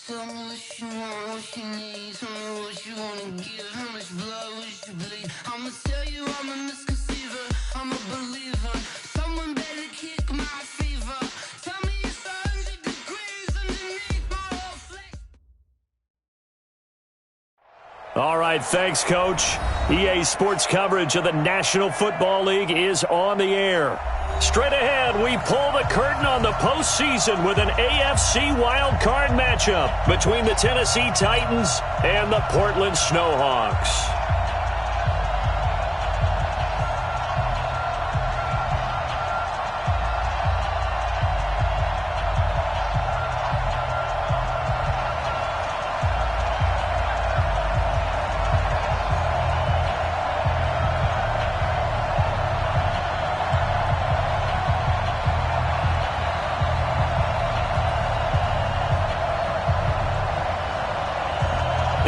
Tell me what you want, what you need. Tell me what you wanna give. How much blood would you bleed? I'ma tell you I'm a misconceiver. I'm a believer. Someone better kick my fever. Tell me it's 100 degrees underneath my whole flesh. All right, thanks, Coach. EA Sports coverage of the National Football League is on the air. Straight ahead, we pull the curtain on the postseason with an AFC wildcard matchup between the Tennessee Titans and the Portland Snowhawks.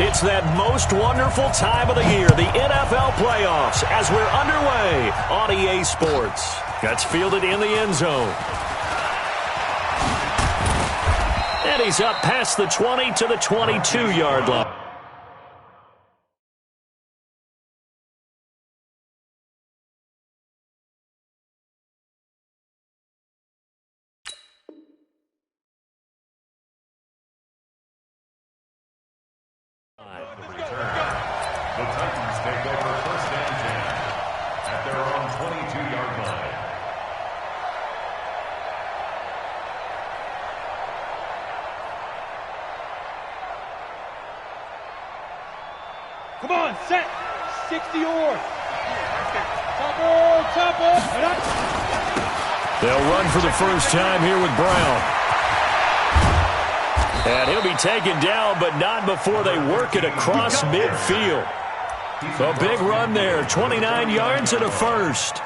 It's that most wonderful time of the year, the NFL playoffs, as we're underway on EA Sports. That's fielded in the end zone. And he's up past the 20 to the 22-yard line. The Titans take over first and 10 at their own 22-yard line. Come on, set. 60 yards. Chopper. They'll run for the first time here with Brown. And he'll be taken down, but not before they work it across midfield. A big run there, 29 yards and a first.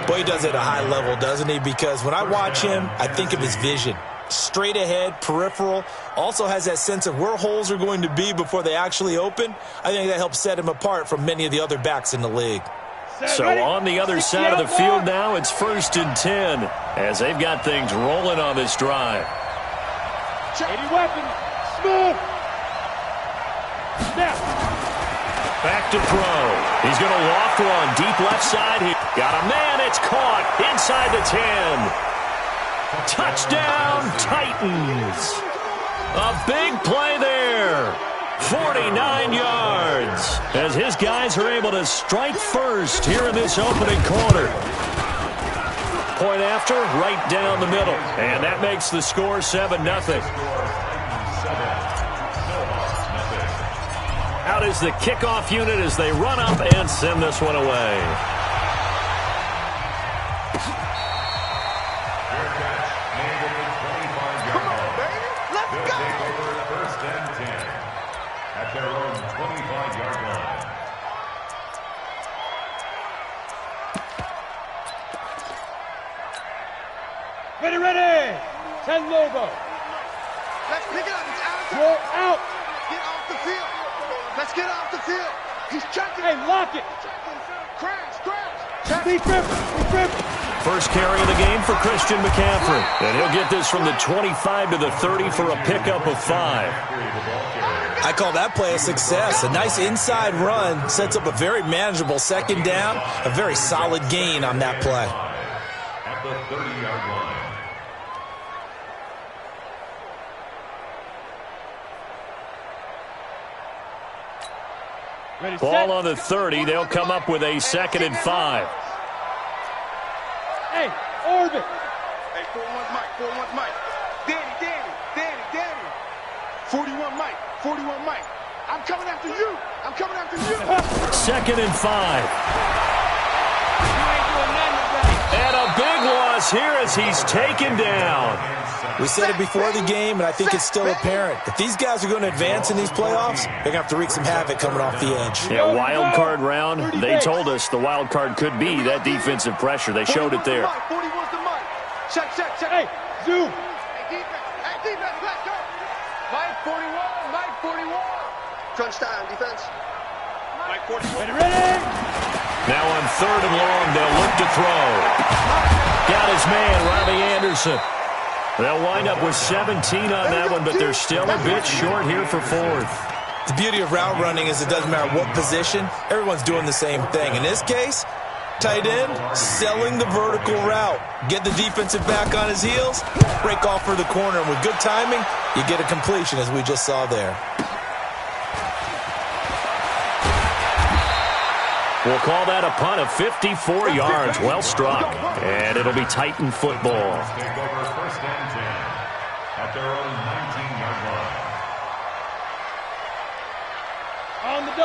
Boy, he does it at a high level, doesn't he? Because when I watch him, I think of his vision. Straight ahead, peripheral, also has that sense of where holes are going to be before they actually open. I think that helps set him apart from many of the other backs in the league. So on the other side of the field now, it's 1st and 10 as they've got things rolling on this drive. 80 weapon. Smooth. Snap. Back to throw. He's going to loft one deep left side here. Got a man. It's caught inside the 10. Touchdown, Titans. A big play there. 49 yards as his guys are able to strike first here in this opening quarter. Point after, right down the middle. And that makes the score 7-0. Out is the kickoff unit as they run up and send this one away. Come on, baby. Let's go. Take over first and 10 at their own 25-yard line. Ready. 10 logo. Let's pick it up. It's out. Roll out. Get off the field. Let's get off the field. He's checking. Hey, lock it. Crash. Be careful. First carry of the game for Christian McCaffrey. And he'll get this from the 25 to the 30 for a pickup of 5. I call that play a success. A nice inside run sets up a very manageable second down. A very solid gain on that play. At the 30-yard line. Ready, Ball set. on the 30. They'll come up with a 2nd and 5. Hey, orbit. Hey, 41 Mike. Danny. 41 Mike. I'm coming after you. 2nd and 5. And a big loss here as he's taken down. We said it before the game, and I think it's still apparent. If these guys are going to advance in these playoffs, they're going to have to wreak some havoc coming off the edge. Yeah, wild card round. They told us the wild card could be that defensive pressure. They showed it there. 41's the Mike. Check. Hey, zoom. Hey, defense, let's go. Mike 41. Crunch time, defense. Mike 41. Ready. Now on 3rd and long, they'll look to throw. Got his man, Robbie Anderson. They'll wind up with 17 on that one, but they're still a bit short here for fourth. The beauty of route running is it doesn't matter what position. Everyone's doing the same thing. In this case, tight end, selling the vertical route. Get the defensive back on his heels, break off for the corner, and with good timing, you get a completion, as we just saw there. We'll call that a punt of 54 yards. Well struck. And it'll be Titan football. Take over first and 10 at their own 19-yard line.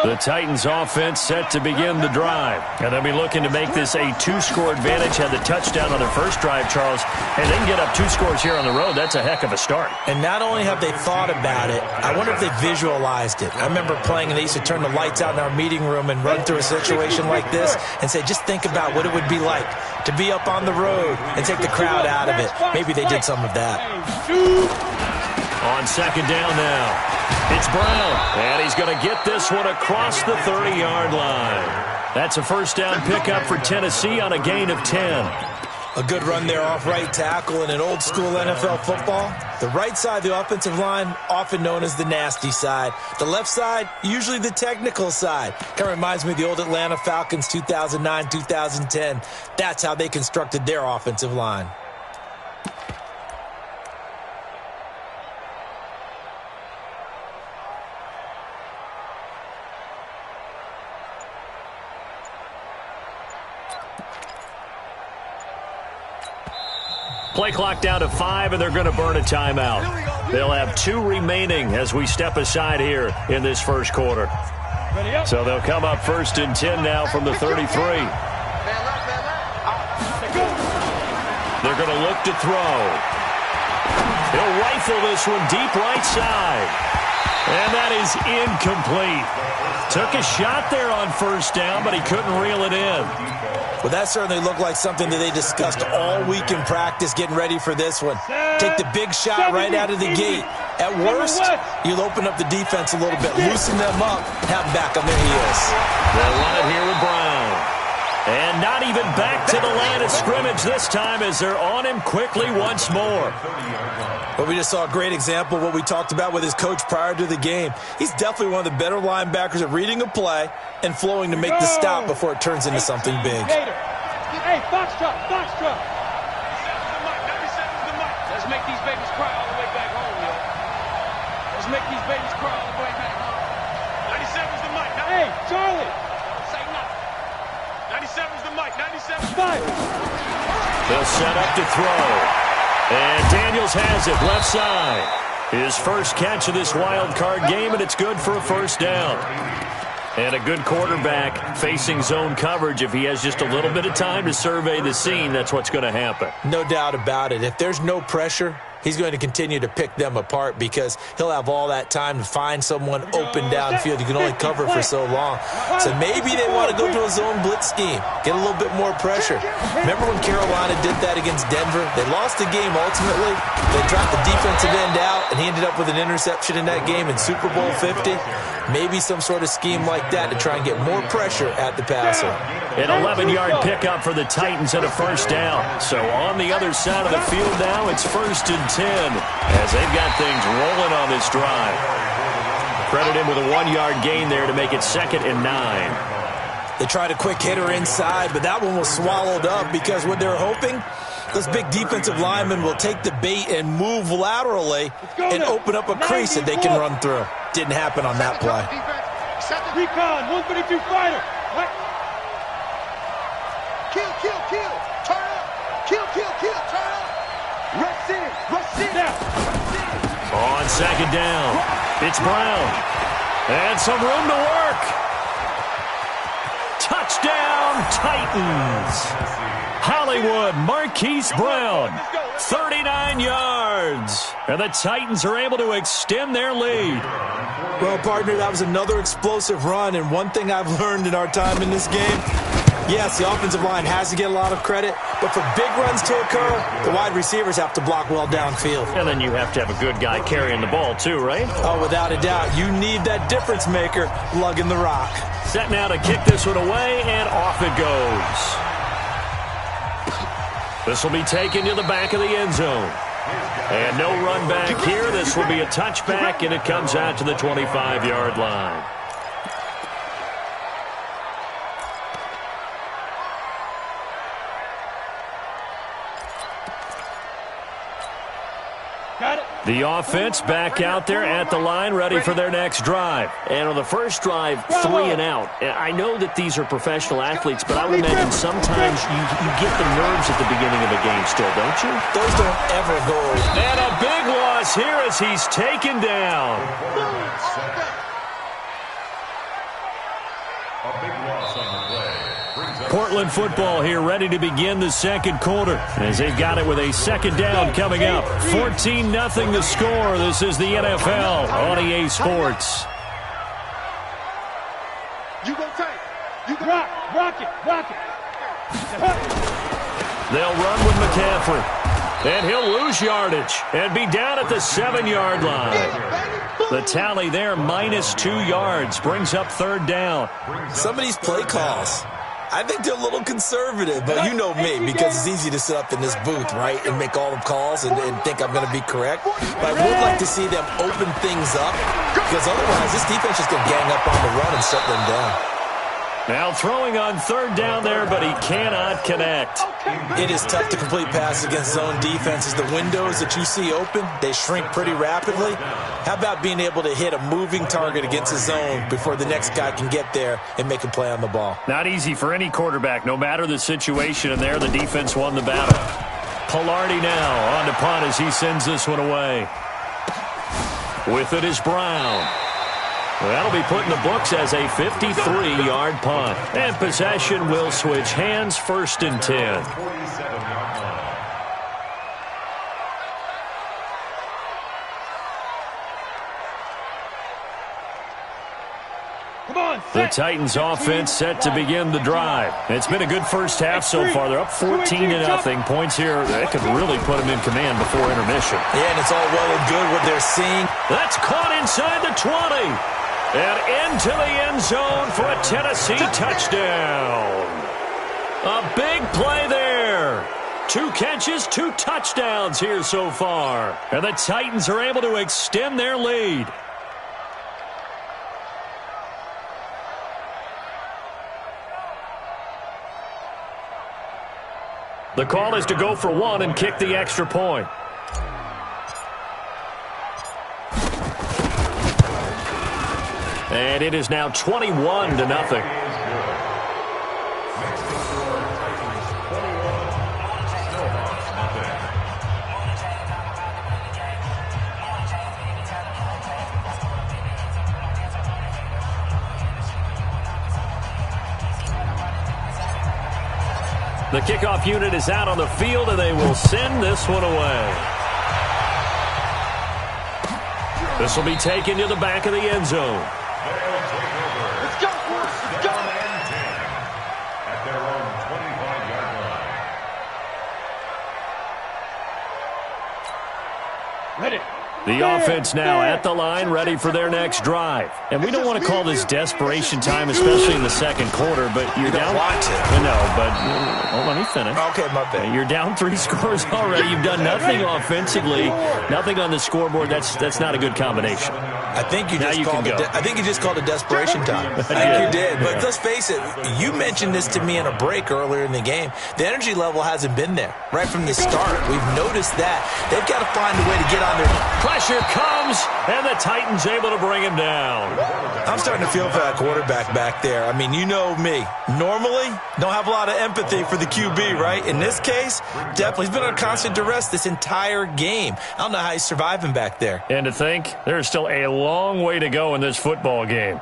The Titans offense set to begin the drive. And they'll be looking to make this a two-score advantage. Had the touchdown on their first drive, Charles. And they can get up 2 scores here on the road. That's a heck of a start. And not only have they thought about it, I wonder if they visualized it. I remember playing and they used to turn the lights out in our meeting room and run through a situation like this and say, just think about what it would be like to be up on the road and take the crowd out of it. Maybe they did some of that. On second down now. It's Brown, and he's going to get this one across the 30-yard line. That's a first down pickup for Tennessee on a gain of 10. A good run there off right tackle in an old-school NFL football. The right side of the offensive line, often known as the nasty side. The left side, usually the technical side. Kind of reminds me of the old Atlanta Falcons 2009-2010. That's how they constructed their offensive line. Play clock down to 5, and they're going to burn a timeout. They'll have 2 remaining as we step aside here in this first quarter. So they'll come up first and 10 now from the 33. They're going to look to throw. He'll rifle this one deep right side. And that is incomplete. Took a shot there on first down, but he couldn't reel it in. Well, that certainly looked like something that they discussed all week in practice getting ready for this one. Take the big shot right out of the gate. At worst, you'll open up the defense a little bit, loosen them up, have them back on their heels. They'll run it here with Brown. And not even back to the line of scrimmage this time as they're on him quickly once more. But we just saw a great example of what we talked about with his coach prior to the game. He's definitely one of the better linebackers at reading a play and flowing to make the stop before it turns into something big. Hey, foxtrot. Let's make these babies cry all the way back home, yo. Let's make these babies cry all the way back home. 97's the mic. Hey, Charlie. Say nothing. 97's the mic. 97's Five. They'll set up to throw. And Daniels has it left side. His first catch of this wild card game, and it's good for a first down. And a good quarterback facing zone coverage. If he has just a little bit of time to survey the scene, that's what's going to happen. No doubt about it. If there's no pressure, he's going to continue to pick them apart because he'll have all that time to find someone open downfield. You can only cover for so long. So maybe they want to go to a zone blitz scheme, get a little bit more pressure. Remember when Carolina did that against Denver? They lost the game ultimately. They dropped the defensive end out, and he ended up with an interception in that game in Super Bowl 50. Maybe some sort of scheme like that to try and get more pressure at the passer. An 11-yard pickup for the Titans and a first down. So on the other side of the field now, it's first and 10 as they've got things rolling on this drive. Credit him with a 1-yard gain there to make it 2nd and 9. They tried a quick hitter inside, but that one was swallowed up because what they're hoping, those big defensive linemen will take the bait and move laterally and open up a crease that they can run through. Didn't happen on that play. Recon, 132 fighter. What? Kill. Turn up. Kill. Turn up. Rush in. Now. On second down, it's Brown. And some room to work. Touchdown, Titans. Hollywood, Marquise Brown, 39 yards. And the Titans are able to extend their lead. Well, partner, that was another explosive run, and one thing I've learned in our time in this game, yes, the offensive line has to get a lot of credit, but for big runs to occur, the wide receivers have to block well downfield. And then you have to have a good guy carrying the ball too, right? Oh, without a doubt. You need that difference maker lugging the rock. Set now to kick this one away, and off it goes. This will be taken to the back of the end zone. And no run back here. This will be a touchback, and it comes out to the 25-yard line. The offense back out there at the line, ready for their next drive. And on the first drive, 3 and out. I know that these are professional athletes, but I would imagine sometimes you get the nerves at the beginning of a game still, don't you? Those don't ever go. And a big loss here as he's taken down. A big loss on the play. Portland football here ready to begin the second quarter as they've got it with a second down coming up. 14-0 the score. This is the NFL on EA Sports. You go tight. You go rock it. They'll run with McCaffrey. And he'll lose yardage and be down at the 7-yard line. The tally there, -2 yards, brings up third down. Some of these play calls, I think they're a little conservative, but you know me, because it's easy to sit up in this booth, right, and make all the calls and think I'm going to be correct. But I would like to see them open things up, because otherwise this defense is going to gang up on the run and shut them down. Now throwing on third down there, but he cannot connect. It is tough to complete passes against zone defenses. The windows that you see open, they shrink pretty rapidly. How about being able to hit a moving target against a zone before the next guy can get there and make a play on the ball? Not easy for any quarterback, no matter the situation, and there the defense won the battle. Pilardi now on to punt as he sends this one away. With it is Brown. That'll be put in the books as a 53-yard punt. And possession will switch hands, 1st and 10. 47-yard line. The Titans offense set to begin the drive. It's been a good first half so far. They're up 14-0. Points here that could really put them in command before intermission. Yeah, and it's all well and good what they're seeing. That's caught inside the 20. And into the end zone for a Tennessee touchdown. A big play there. 2 catches, 2 touchdowns here so far. And the Titans are able to extend their lead. The call is to go for 1 and kick the extra point. And it is now 21-0. The kickoff unit is out on the field, and they will send this one away. This will be taken to the back of the end zone. Let's go, let's go. At their own 25-yard line. Ready. The offense now at the line, ready for their next drive. And we don't want to call this desperation time, especially in the second quarter, but you're down. Want to. No, but let me finish. Okay, my bad. You're down 3 scores already. You've done nothing offensively, nothing on the scoreboard. That's not a good combination. I think you just called it desperation time. I think you did. But let's face it, you mentioned this to me in a break earlier in the game. The energy level hasn't been there right from the start. We've noticed that. They've got to find a way to get on their... Pressure comes, and the Titans able to bring him down. I'm starting to feel for that quarterback back there. I mean, you know me. Normally, don't have a lot of empathy for the QB, right? In this case, definitely. He's been under constant duress this entire game. I don't know how he's surviving back there. And to think, there's still a long way to go in this football game.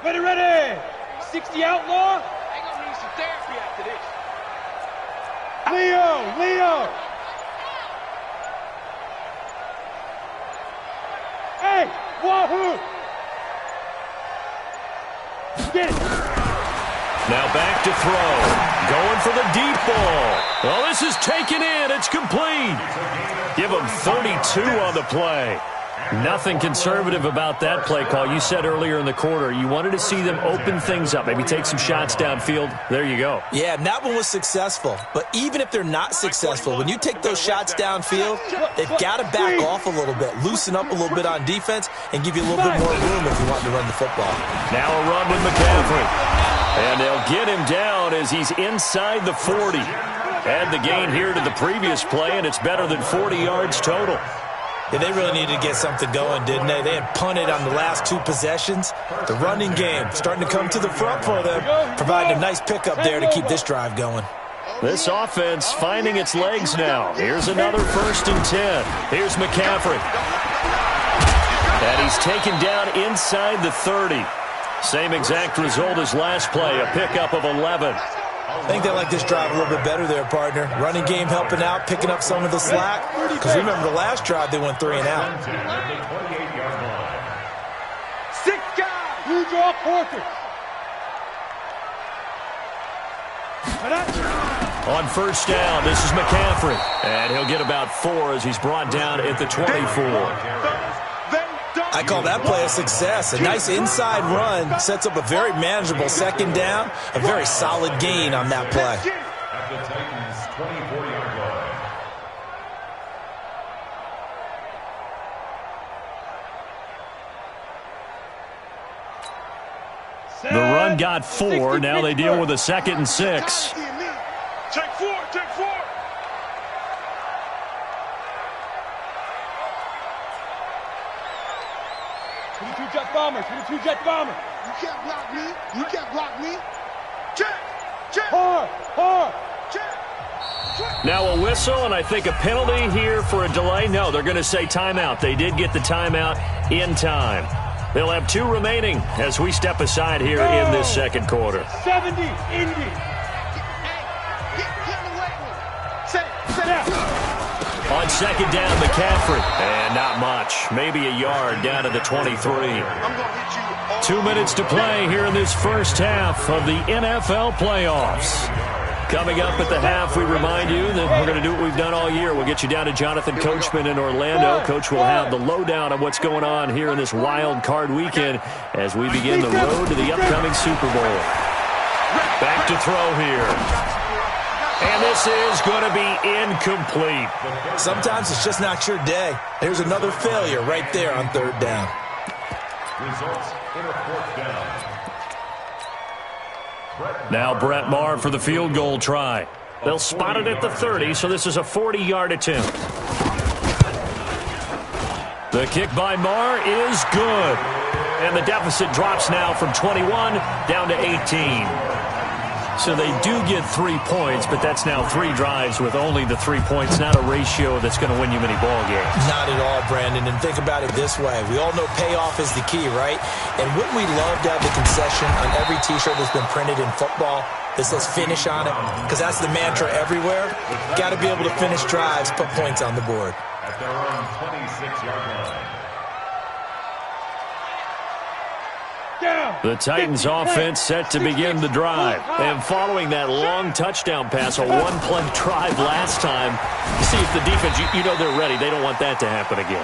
Ready. 60 outlaw. They're going to need some therapy after this. Leo. Hey, wahoo. Get it. Now back to throw. Going for the deep ball. Well, this is taken in. It's complete. Give him 32 on the play. Nothing conservative about that play call. You said earlier in the quarter you wanted to see them open things up, maybe take some shots downfield. There you go. Yeah, and that one was successful. But even if they're not successful, when you take those shots downfield, they've got to back off a little bit, loosen up a little bit on defense, and give you a little bit more room if you want to run the football. Now a run with McCaffrey. And they'll get him down as he's inside the 40. Add the gain here to the previous play, and it's better than 40 yards total. Yeah, they really needed to get something going, didn't they? They had punted on the last 2 possessions. The running game starting to come to the front for them, providing a nice pickup there to keep this drive going. This offense finding its legs now. Here's another 1st and 10. Here's McCaffrey. And he's taken down inside the 30. Same exact result as last play, a pickup of 11. I think they like this drive a little bit better there, partner. Running game helping out, picking up some of the slack. Because remember, the last drive they went 3 and out. 6 guys. You draw quarters. On 1st down, this is McCaffrey. And he'll get about 4 as he's brought down at the 24. I call that play a success. A nice inside run sets up a very manageable 2nd down. A very solid gain on that play. At the Titans' 24-yard line. The run got 4. Now they deal with a 2nd and 6. Take 4, take 4. Jet bombers, 22 jet bombers. You can't block me. You can't block me. Check, check, Hard. check. Now a whistle, and I think a penalty here for a delay. No, they're going to say timeout. They did get the timeout in time. They'll have 2 remaining as we step aside here in this 2nd quarter. 70, Indy. Get away with it. On 2nd down, McCaffrey. And not much. Maybe a yard down to the 23. 2 minutes to play here in this first half of the NFL playoffs. Coming up at the half, we remind you that we're going to do what we've done all year. We'll get you down to Jonathan Coachman in Orlando. Coach will have the lowdown on what's going on here in this wild card weekend as we begin the road to the upcoming Super Bowl. Back to throw here. And this is going to be incomplete. Sometimes it's just not your day. There's another failure right there on 3rd down. Results in a 4th down. Now Brett Maher for the field goal try. They'll spot it at the 30, so this is a 40-yard attempt. The kick by Maher is good. And the deficit drops now from 21 down to 18. So they do get 3 points, but that's now 3 drives with only the 3 points, not a ratio that's going to win you many ball games. Not at all, Brandon. And think about it this way. We all know payoff is the key, right? And wouldn't we love to have the concession on every T-shirt that's been printed in football that says finish on it? Because that's the mantra everywhere. Got to be able to finish drives, put points on the board. At their own 26-yard line. The Titans offense set to begin the drive. And following that long touchdown pass, a 1-play drive last time, see if the defense, you know they're ready. They don't want that to happen again.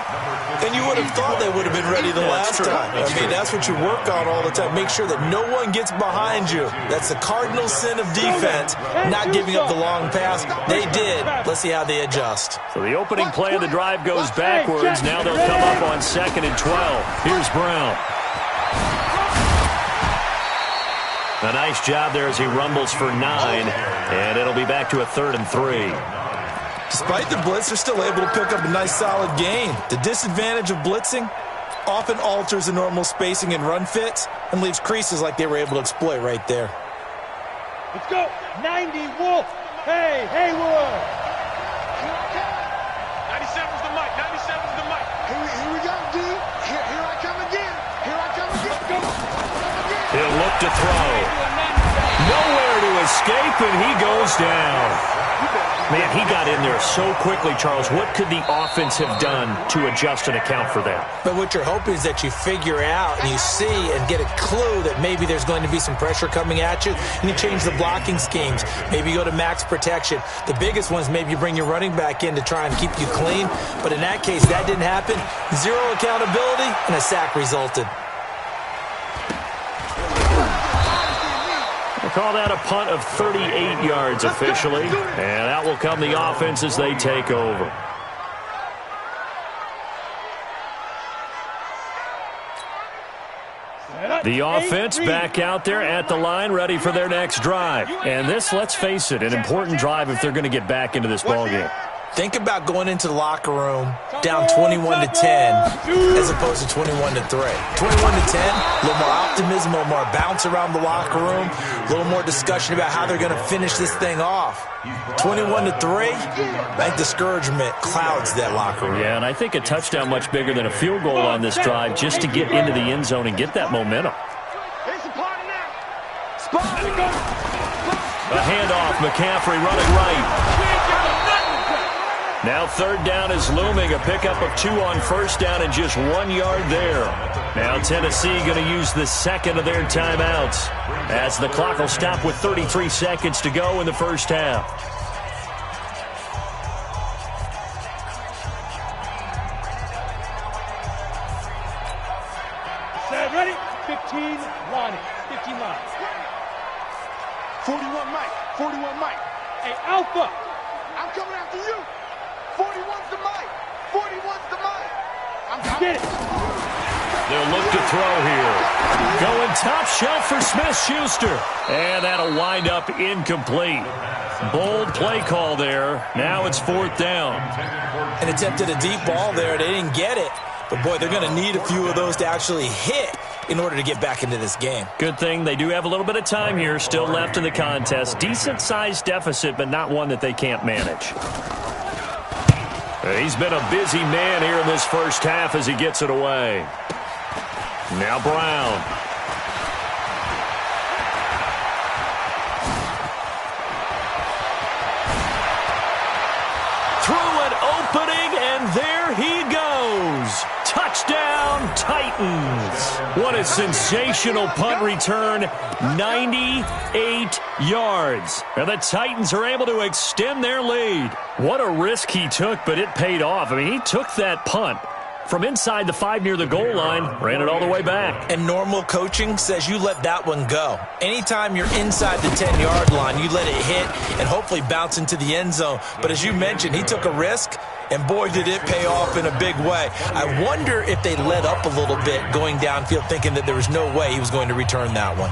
And you would have thought they would have been ready the last time. I mean, that's what you work on all the time. Make sure that no one gets behind you. That's the cardinal sin of defense, not giving up the long pass. They did. Let's see how they adjust. So the opening play of the drive goes backwards. Now they'll come up on 2nd and 12. Here's Brown. A nice job there as he rumbles for 9, and it'll be back to a 3rd and 3. Despite the blitz, they're still able to pick up a nice solid gain. The disadvantage of blitzing often alters the normal spacing and run fits and leaves creases like they were able to exploit right there. Let's go. 90 Wolf. Hey, Haywood. 97's the mic. 97's the mic. Here we go, D. Here I come again. Here I come again. Let's go. He'll look to throw. Nowhere to escape, and he goes down. Man, he got in there so quickly, Charles. What could the offense have done to adjust and account for that? But what you're hoping is that you figure out and you see and get a clue that maybe there's going to be some pressure coming at you, and you change the blocking schemes. Maybe you go to max protection. The biggest one is maybe you bring your running back in to try and keep you clean. But in that case, that didn't happen. Zero accountability, and a sack resulted. We'll call that a punt of 38 yards officially. And out will come the offense as they take over. The offense back out there at the line, ready for their next drive. And this, let's face it, an important drive if they're going to get back into this ballgame. Think about going into the locker room down 21-10 as opposed to 21-3. 21-10, a little more optimism, a little more bounce around the locker room, a little more discussion about how they're going to finish this thing off. 21-3, I think discouragement clouds that locker room. Yeah, and I think a touchdown much bigger than a field goal on this drive just to get into the end zone and get that momentum. A handoff, McCaffrey running right. Now third down is looming, a pickup of 2 on first down and just 1 yard there. Now Tennessee going to use the second of their timeouts as the clock will stop with 33 seconds to go in the first half. Set, ready? 15 line. 15 line. 41 Mike. 41 Mike. Hey, Alpha. I'm coming after you. 41's the Mike. 41's the Mike. Get it. They'll look to throw here. Going top shelf for Smith-Schuster. And that'll wind up incomplete. Bold play call there. Now it's fourth down. And attempted a deep ball there. They didn't get it. But, boy, they're going to need a few of those to actually hit in order to get back into this game. Good thing they do have a little bit of time here still left in the contest. Decent-sized deficit, but not one that they can't manage. He's been a busy man here in this first half as he gets it away. Now Brown. Through an opening, and there he goes. Touchdown, Titans. What a sensational punt return. 98 yards. And the Titans are able to extend their lead. What a risk he took, but it paid off. I mean, he took that punt from inside the 5 near the goal line, ran it all the way back. And normal coaching says you let that one go. Anytime you're inside the 10-yard line, you let it hit and hopefully bounce into the end zone. But as you mentioned, he took a risk, and boy, did it pay off in a big way. I wonder if they let up a little bit going downfield, thinking that there was no way he was going to return that one.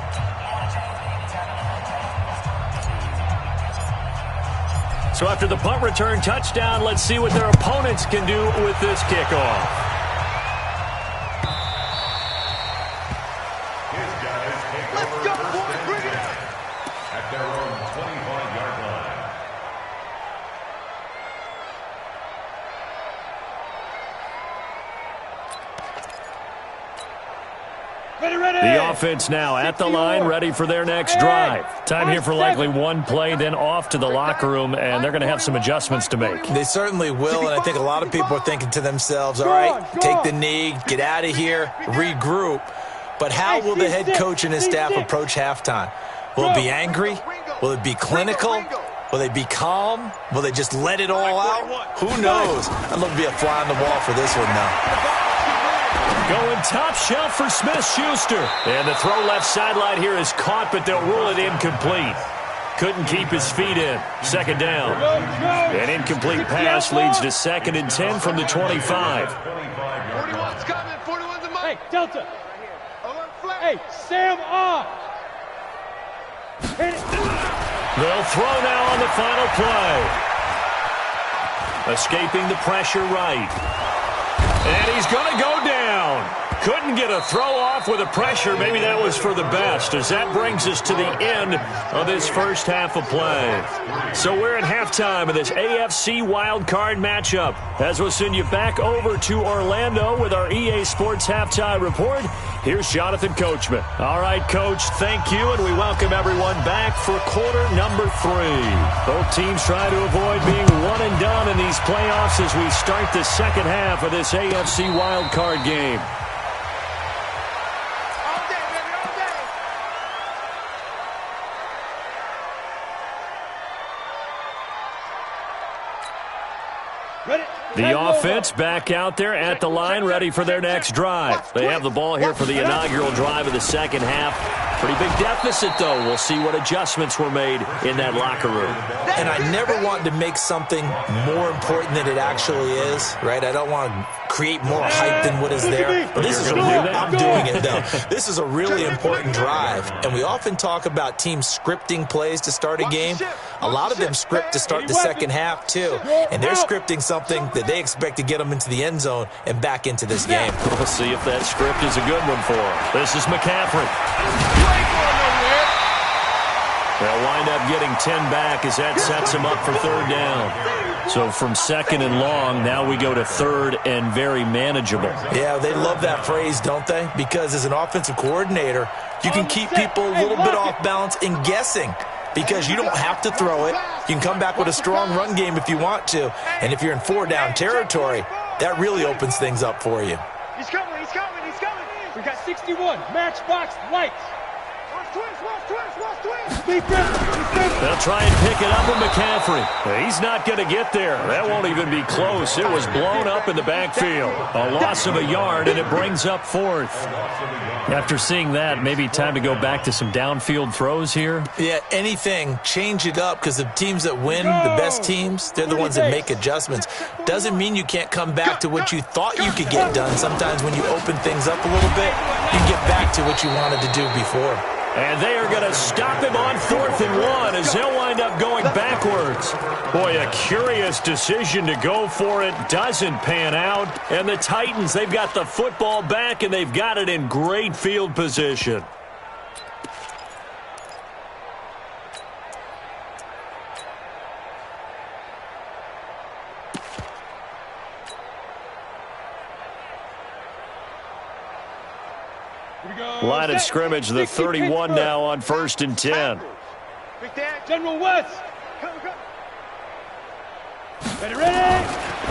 So after the punt return touchdown, let's see what their opponents can do with this kickoff. Let's go, boys. Bring it. At their own 25-yard line. The offense now at the line, ready for their next drive. Time here for likely one play, then off to the locker room, and they're going to have some adjustments to make. They certainly will, and I think a lot of people are thinking to themselves, all right, take the knee, get out of here, regroup. But how will the head coach and his staff approach halftime? Will it be angry? Will it be clinical? Will they be calm? Will they just let it all out? Who knows? I'd love to be a fly on the wall for this one now. Going top shelf for Smith-Schuster. And the throw left sideline here is caught, but they'll rule it incomplete. Couldn't keep his feet in. Second down. An incomplete pass leads to 2nd and 10 from the 25. 41's coming. 41's the Mike. Hey, Delta. Hey, Sam off. Hit it. They'll throw now on the final play. Escaping the pressure right. And he's going to go down. Couldn't get a throw off with the pressure. Maybe that was for the best, as that brings us to the end of this first half of play. So we're at halftime of this AFC wildcard matchup, as we'll send you back over to Orlando with our EA Sports Halftime Report. Here's Jonathan Coachman. All right, Coach, thank you, and we welcome everyone back for quarter number 3. Both teams trying to avoid being one and done in these playoffs as we start the second half of this AFC wildcard game. The offense back out there at the line, ready for their next drive. They have the ball here for the inaugural drive of the second half. Pretty big deficit, though. We'll see what adjustments were made in that locker room. And I never want to make something more important than it actually is, right? I don't want to create more hype than what is there. But this is I'm doing it, though. This is a really important drive. And we often talk about teams scripting plays to start a game. A lot of them script to start the second half, too. And they're scripting something that they expect to get them into the end zone and back into this game. We'll see if that script is a good one for them. This is McCaffrey. They'll wind up getting 10 back as that sets them up for third down. So from second and long, now we go to third and very manageable. Yeah, they love that phrase, don't they? Because as an offensive coordinator, you can keep people a little bit off balance in guessing. Because you don't have to throw it. You can come back with a strong run game if you want to. And if you're in 4-down territory, that really opens things up for you. He's coming, he's coming, he's coming. We got 61, matchbox lights. They'll try and pick it up with McCaffrey. He's not going to get there. That won't even be close. It was blown up in the backfield. A loss of a yard, and it brings up fourth. After seeing that, maybe time to go back to some downfield throws here. Yeah, anything. Change it up, because the teams that win, the best teams, they're the ones that make adjustments. Doesn't mean you can't come back to what you thought you could get done. Sometimes when you open things up a little bit, you can get back to what you wanted to do before. And they are going to stop him on 4th and 1 as they'll wind up going backwards. Boy, a curious decision to go for it. Doesn't pan out. And the Titans, they've got the football back, and they've got it in great field position. Line of scrimmage, the 31 now on 1st and 10. General West. Ready.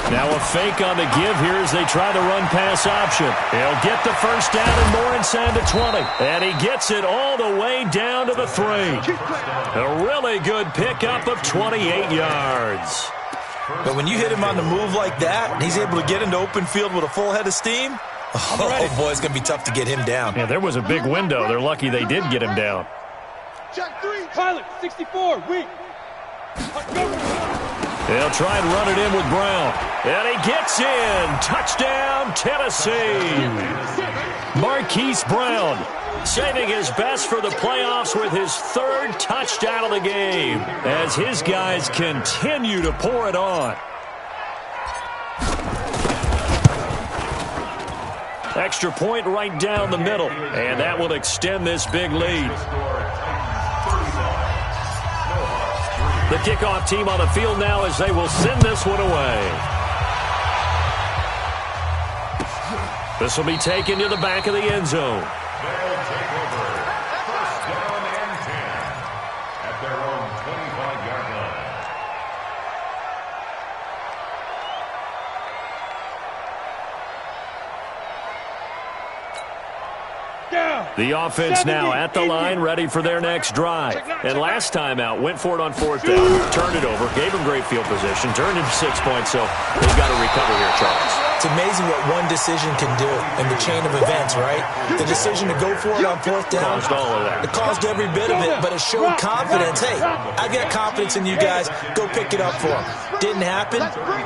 Now a fake on the give here as they try the run pass option. He'll get the first down and more inside the 20. And he gets it all the way down to the 3. A really good pickup of 28 yards. But when you hit him on the move like that, and he's able to get into open field with a full head of steam, oh boy, it's going to be tough to get him down. Yeah, there was a big window. They're lucky they did get him down. Check 3. Pilot, 64, weak. They'll try and run it in with Brown. And he gets in. Touchdown, Tennessee. Marquise Brown saving his best for the playoffs with his 3rd touchdown of the game as his guys continue to pour it on. Extra point right down the middle, and that will extend this big lead. The kickoff team on the field now as they will send this one away. This will be taken to the back of the end zone. They'll take over. 1st down and 10 at their own 25-yard line. The offense now at the line, ready for their next drive. And last time out, went for it on 4th down, turned it over, gave them great field position, turned into 6 points, so they've got to recover here, Charles. It's amazing what one decision can do in the chain of events, right? The decision to go for it on 4th down, caused all of that. It caused every bit of it, but it showed confidence. Hey, I've got confidence in you guys. Go pick it up for them. Didn't happen.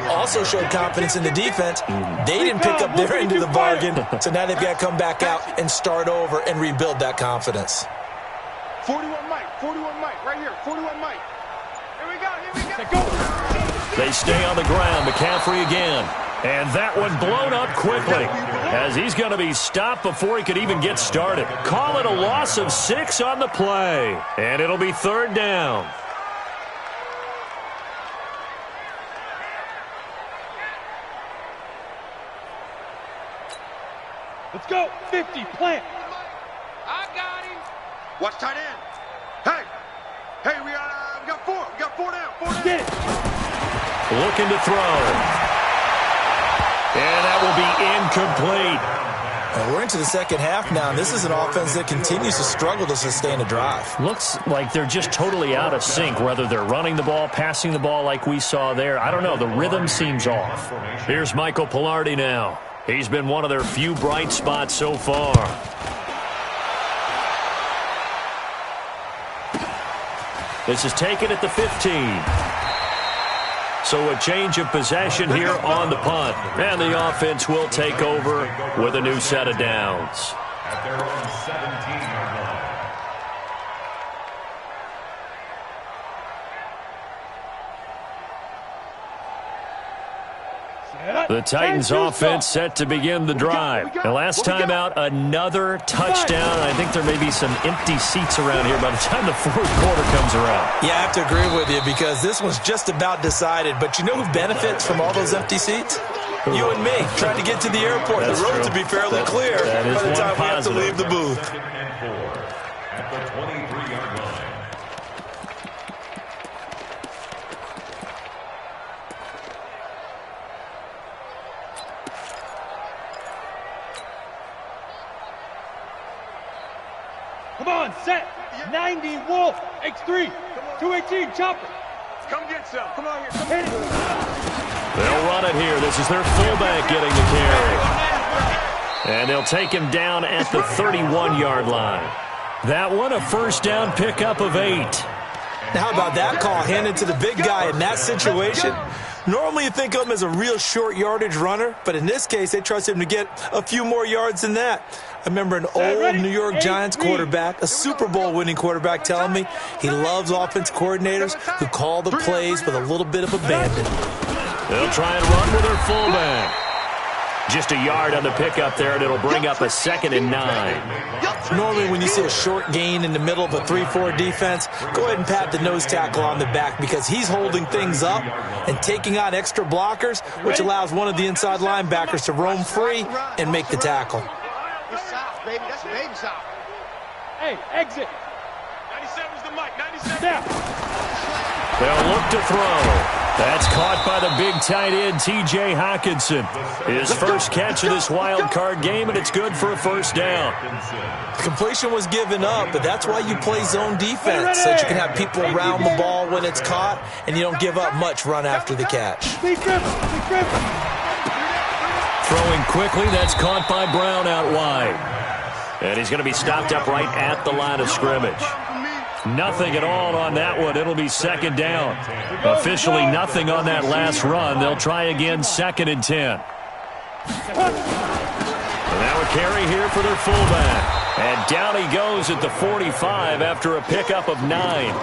Also showed confidence in the defense. They didn't pick up their end of the bargain, so now they've got to come back out and start over and rebuild that confidence. 41 Mike, right here, 41 Mike. Here we go. They stay on the ground. McCaffrey again. And that one blown up quickly, as he's going to be stopped before he could even get started. Call it a loss of 6 on the play, and it'll be 3rd down. Let's go. 50, plant. I got him. Watch tight end. Hey, we got 4. We got 4 down. 4 down. Get it. Looking to throw. And that will be incomplete. We're into the second half now, and this is an offense that continues to struggle to sustain a drive. Looks like they're just totally out of sync, whether they're running the ball, passing the ball like we saw there. I don't know. The rhythm seems off. Here's Michael Pilardi now. He's been one of their few bright spots so far. This is taken at the 15. So a change of possession here on the punt. And the offense will take over with a new set of downs. At their own 17-yard line. The Titans offense set to begin the drive. And last time out, another touchdown. I think there may be some empty seats around here by the time the fourth quarter comes around. Yeah, I have to agree with you because this one's just about decided. But you know who benefits from all those empty seats? You and me, trying to get to the airport. The road to be fairly clear by the time we have to leave the booth. Second and 4 at the 23-yard line. Come on, set. 90, Wolf. X3. 218, chopper. Come get some. Come on here. Come Hit it. They'll run it here. This is their fullback getting the carry. And they'll take him down at the 31-yard line. That one, a first down pickup of 8. Now, how about that call handed to the big guy in that situation? Normally you think of him as a real short yardage runner, but in this case, they trust him to get a few more yards than that. I remember an old New York Giants quarterback, a Super Bowl winning quarterback, telling me he loves offense coordinators who call the plays with a little bit of abandon. They'll try and run with their fullback. Just a yard on the pickup there, and it'll bring up a 2nd and 9. Normally when you see a short gain in the middle of a 3-4 defense, go ahead and pat the nose tackle on the back because he's holding things up and taking on extra blockers, which allows one of the inside linebackers to roam free and make the tackle. You're south, baby. That's baby south. Hey, exit. 97's the mic. 97. Snap. They'll look to throw. That's caught by the big tight end, T.J. Hockenson. His first catch of this wild card game, and it's good for a first down. Completion was given up, but that's why you play zone defense, so that you can have people around the ball when it's caught, and you don't give up much run after the catch. Throwing quickly, that's caught by Brown out wide. And he's going to be stopped up right at the line of scrimmage. Nothing at all on that one. It'll be 2nd down. Officially nothing on that last run. They'll try again 2nd and 10. And now a carry here for their fullback. And down he goes at the 45 after a pickup of 9.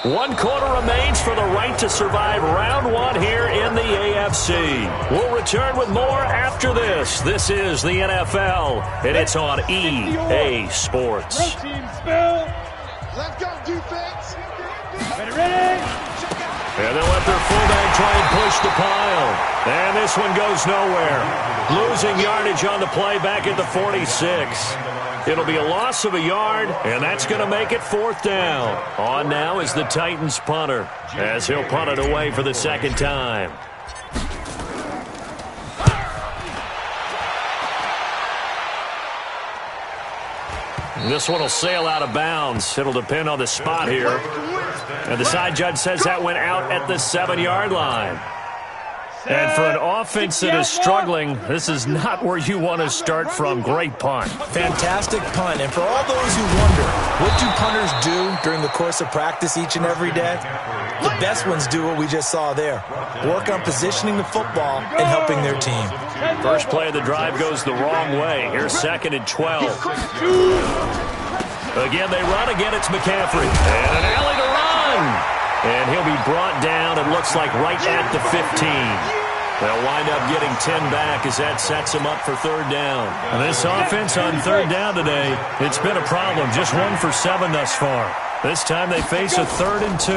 One quarter remains for the right to survive round 1 here in the AFC. We'll return with more after this. This is the NFL, and it's on EA Sports. Let's go, defense. Ready? And they'll let their fullback try and push the pile. And this one goes nowhere. Losing yardage on the play back at the 46. It'll be a loss of a yard, and that's going to make it 4th down. On now is the Titans punter, as he'll punt it away for the 2nd time. This one will sail out of bounds. It'll depend on the spot here. And the side judge says that went out at the 7-yard line. And for an offense that is struggling, this is not where you want to start from. Great punt. Fantastic punt. And for all those who wonder What do punters do during the course of practice each and every day? The best ones do what we just saw there. Work on positioning the football and helping their team. First play of the drive goes the wrong way. Here's 2nd and 12. Again, they run. Again, it's McCaffrey. And an alley to run. And he'll be brought down, it looks like, right at the 15. They'll wind up getting 10 back as that sets them up for 3rd down. And this offense on 3rd down today, it's been a problem. Just 1 for 7 thus far. This time they face a 3rd and 2.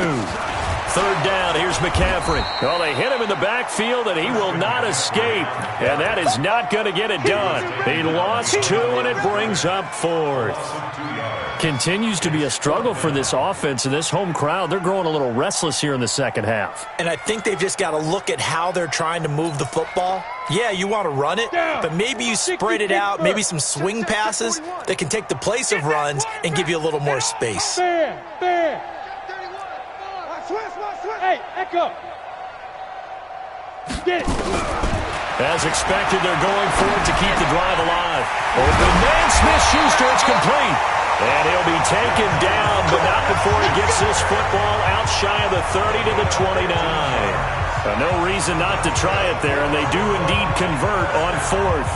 3rd down, here's McCaffrey. Well, they hit him in the backfield, and he will not escape. And that is not going to get it done. He lost 2, and it brings up 4th. Continues to be a struggle for this offense and this home crowd. They're growing a little restless here in the second half. And I think they've just got to look at how they're trying to move the football. Yeah, you want to run it, but maybe you spread it out, maybe some swing passes that can take the place of runs and give you a little more space. Hey, Echo. Get it. As expected, they're going for it to keep the drive alive. Open man, Smith-Schuster, it's complete. And he'll be taken down, but not before he gets this football out shy of the 30 to the 29. No reason not to try it there, and they do indeed convert on 4th.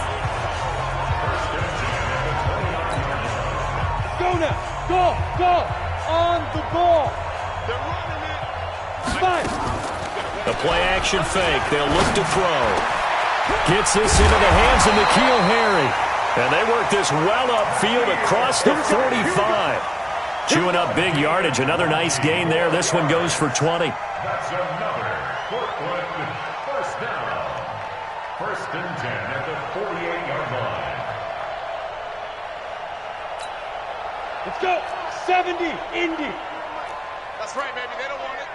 Go now. Go. On the ball. They're running it. Fight. The play-action fake. They'll look to throw. Gets this into the hands of N'Keal Harry. And they work this well upfield across the 45. Chewing up big yardage. Another nice gain there. This one goes for 20. That's another Portland 1st down. 1st and 10 at the 48-yard line. Let's go. 70, Indy. That's right, baby. They don't want it.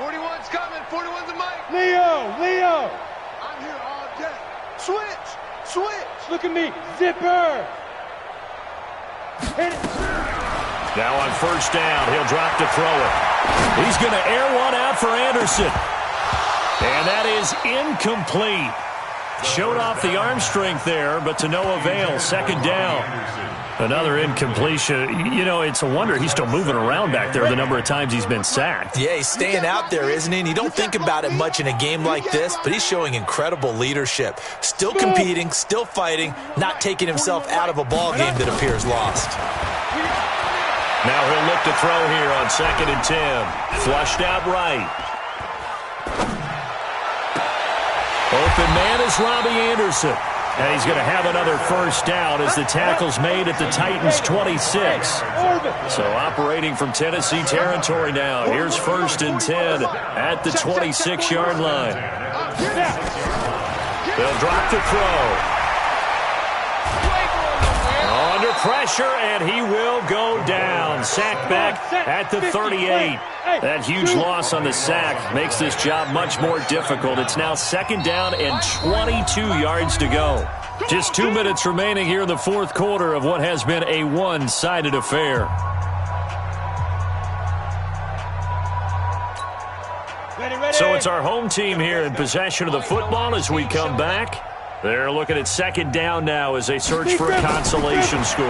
41's coming. 41's a mic. Leo. I'm here all day. Switch. Look at me. Zipper. Hit it. Now on 1st down, he'll drop to throw it. He's going to air one out for Anderson. And that is incomplete. Showed off the arm strength there, but to no avail. 2nd down. Another incompletion. You know, it's a wonder he's still moving around back there the number of times he's been sacked. Yeah, he's staying out there, isn't he? And you don't think about it much in a game like this, but he's showing incredible leadership. Still competing, still fighting, not taking himself out of a ball game that appears lost. Now he'll look to throw here on 2nd and 10. Flushed out right. Open man is Robbie Anderson. And he's going to have another 1st down as the tackle's made at the Titans' 26. So operating from Tennessee territory now. Here's 1st and 10 at the 26-yard line. They'll drop the throw. Under pressure, and he will go down. Sack back at the 38. That huge loss on the sack makes this job much more difficult. It's now 2nd down and 22 yards to go. Just 2 minutes remaining here in the 4th quarter of what has been a one-sided affair. So it's our home team here in possession of the football as we come back. They're looking at 2nd down now as they search for a consolation score.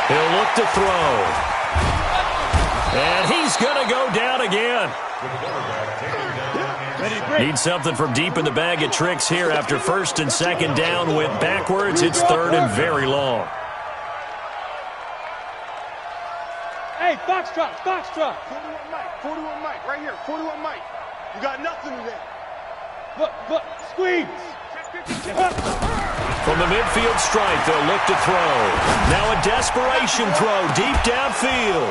He'll look to throw. And he's going to go down again. Need something from deep in the bag of tricks here after 1st and 2nd down went backwards. It's 3rd and very long. Hey, Foxtrot. 41 Mike, right here. 41 Mike. You got nothing today. But, squeeze. From the midfield stripe, they'll look to throw. Now a desperation throw deep downfield.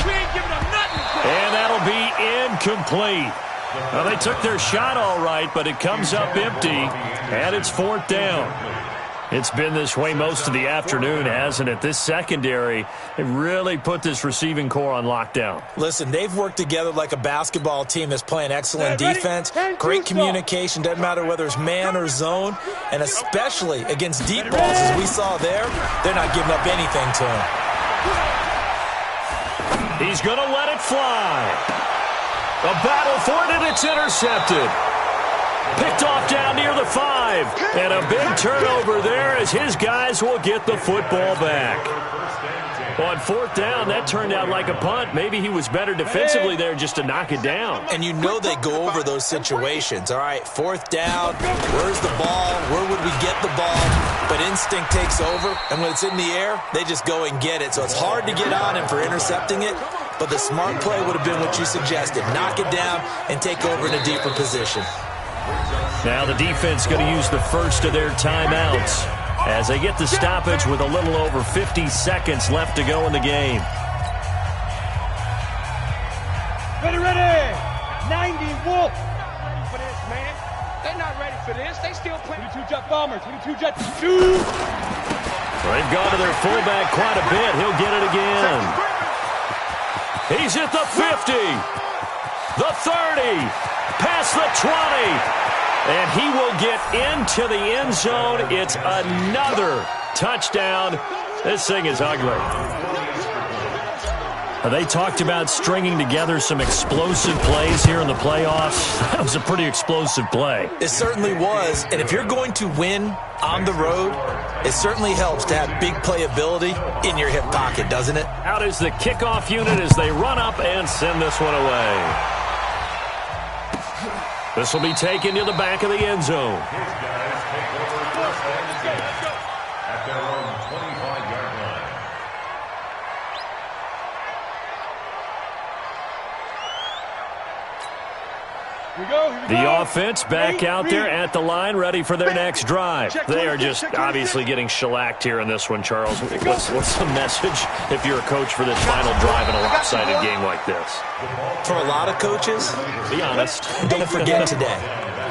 We ain't giving them nothing. And that'll be incomplete. Well, they took their shot all right, but it comes up empty, and it's 4th down. It's been this way most of the afternoon, hasn't it? This secondary, they really put this receiving core on lockdown. Listen, they've worked together like a basketball team that's playing excellent defense, great communication, doesn't matter whether it's man or zone, and especially against deep balls, as we saw there, they're not giving up anything to him. He's going to let it fly. A battle for it, and it's intercepted. Picked off down near the 5. And a big turnover there as his guys will get the football back. On fourth down, that turned out like a punt. Maybe he was better defensively there just to knock it down. And you know they go over those situations. All right, fourth down, where's the ball? Where would we get the ball? But instinct takes over, and when it's in the air, they just go and get it. So it's hard to get on him for intercepting it, but the smart play would have been what you suggested. Knock it down and take over in a deeper position. Now the defense going to use the first of their timeouts as they get the stoppage with a little over 50 seconds left to go in the game. Ready! 90 Wolf! Ready for this, man. They're not ready for this. They still playing. 22 Jet Bomber, 22 Jet 2. They've gone to their fullback quite a bit. He'll get it again. He's at the 50, the 30, past the 20. And he will get into the end zone. It's another touchdown. This thing is ugly. They talked about stringing together some explosive plays here in the playoffs. That was a pretty explosive play. It certainly was. And if you're going to win on the road, it certainly helps to have big playability in your hip pocket, doesn't it? Out is the kickoff unit as they run up and send this one away. This will be taken to the back of the end zone. His guys take over first and 10 at their own 25-yard line. Here we go. The offense back out there at the line, ready for their next drive. They are just obviously getting shellacked here in this one, Charles. What's the message if you're a coach for this final drive in a lopsided game like this? For a lot of coaches, Be honest. don't forget today.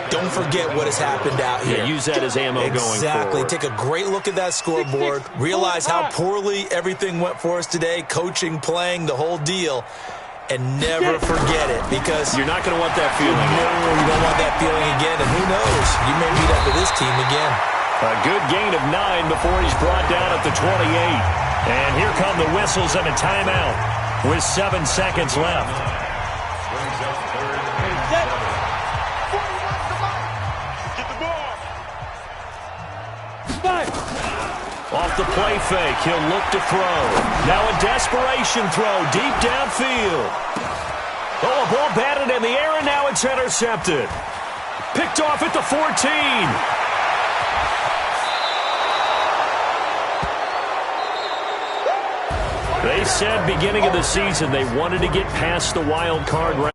Don't forget what has happened out here. Yeah, use that as ammo going forward. Exactly. Take a great look at that scoreboard. Realize how poorly everything went for us today, coaching, playing, the whole deal. And never forget it, because You're not going to want that feeling. no, you don't want that feeling again. And who knows? You may meet up with this team again. A good gain of 9 before he's brought down at the 28. And here come the whistles and a timeout with 7 seconds left. Brings up third and Set. 7. Get the ball. 5. Off the play fake, he'll look to throw. Now a desperation throw deep downfield. Oh, a ball batted in the air, and now it's intercepted. Picked off at the 14. They said beginning of the season they wanted to get past the wild card round.